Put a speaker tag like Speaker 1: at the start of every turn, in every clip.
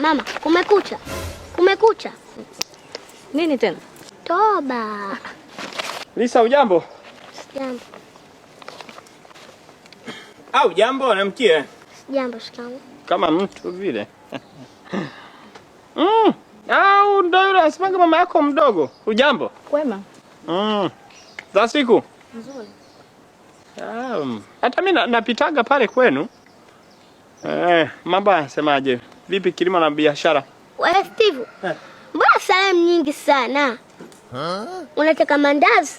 Speaker 1: Mama, kumekucha. Kumekucha.
Speaker 2: Nini tena?
Speaker 1: Toba.
Speaker 3: Lisa, ujambo?
Speaker 1: Sijambo.
Speaker 3: Au jambo namkie?
Speaker 1: Sijambo, shikamoo.
Speaker 3: Kama mtu vile. Au ndio yule asimanga mama yako mdogo. Ujambo?
Speaker 2: Kwema.
Speaker 3: Za siku?
Speaker 2: Nzuri.
Speaker 3: Hata mimi napitaga pale kwenu. Mambo yanasemaje? Vipi kilimo na biashara?
Speaker 1: Wewe Steve. Mbona salamu nyingi sana? Unataka mandazi?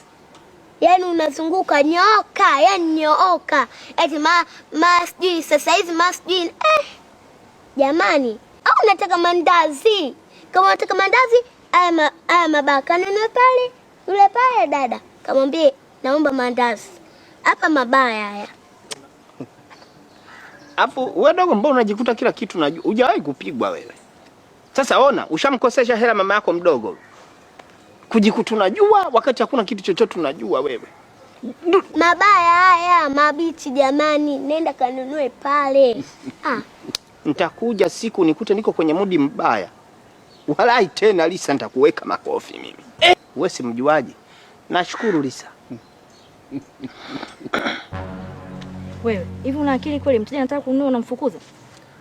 Speaker 1: Yaani unazunguka nyoka, yaani nyooka. Eti sijui sasa hizi sijui. Jamani, au unataka mandazi? Kama unataka mandazi, aya mabaka nene pale. Yule pale dada, kamwambie naomba mandazi. Hapa mabaya haya.
Speaker 3: Hapo wewe dogo, mbona unajikuta kila kitu unajua? Hujawahi kupigwa wewe. Sasa ona, ushamkosesha hela mama yako mdogo. Kujikuta unajua wakati hakuna kitu chochote unajua wewe.
Speaker 1: Mabaya haya, mabichi jamani, nenda kanunue pale.
Speaker 3: Nitakuja siku nikute niko kwenye mudi mbaya. Walai tena Lisa, nitakuweka makofi mimi. Wewe si mjuaji. Nashukuru Lisa.
Speaker 2: Wewe, hivi una akili kweli? Mteja anataka kununua unamfukuza?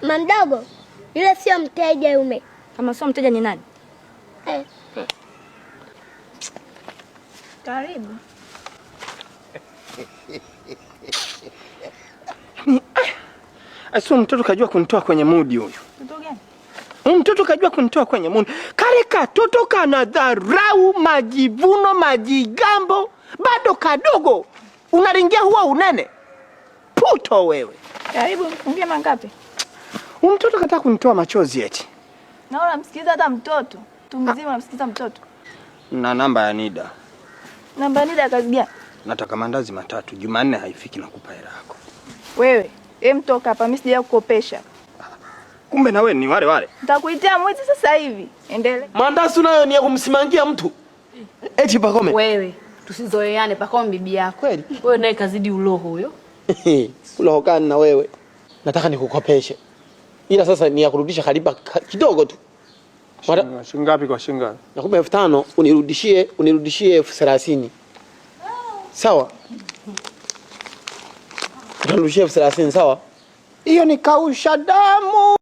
Speaker 1: Mdogo, yule sio mteja yume.
Speaker 2: Kama sio mteja ni nani? Karibu.
Speaker 3: Asio mtoto kajua kunitoa kwenye mudi huyu.
Speaker 2: Mtoto gani?
Speaker 3: Mtoto kajua kunitoa kwenye mudi. Kale katoto kana dharau, majivuno, majigambo, bado kadogo. Unaringia huwa unene. Puto wewe.
Speaker 2: Karibu, mfungie mangapi?
Speaker 3: Mtoto kataka kunitoa machozi eti.
Speaker 2: Na unamsikiza hata mtoto. Tu mzima unamsikiza mtoto.
Speaker 3: Na namba ya Nida.
Speaker 2: Namba ya Nida kazi gani?
Speaker 3: Nataka mandazi 3. Jumanne haifiki nakupa hela yako.
Speaker 2: Wewe, mtoka hapa, mimi sija kukopesha.
Speaker 3: Kumbe na wewe ni wale.
Speaker 2: Nitakuitia mwezi sasa hivi. Endelee.
Speaker 4: Mandazi nayo ni ya kumsimangia mtu. Eti Pakome.
Speaker 5: Wewe, tusizoeane. Pakome bibi yako.
Speaker 4: Kweli?
Speaker 5: Wewe naye kazidi uloho huyo.
Speaker 4: Uloho gani na wewe? Nataka nikukopeshe. Ila sasa ni ya kurudisha kariba kidogo tu.
Speaker 3: Shingapi kwa shingapi?
Speaker 4: Nakupa 5,000 unirudishie 30,000. Sawa? Unirudishie 30,000 sawa?
Speaker 3: Hiyo ni kausha damu.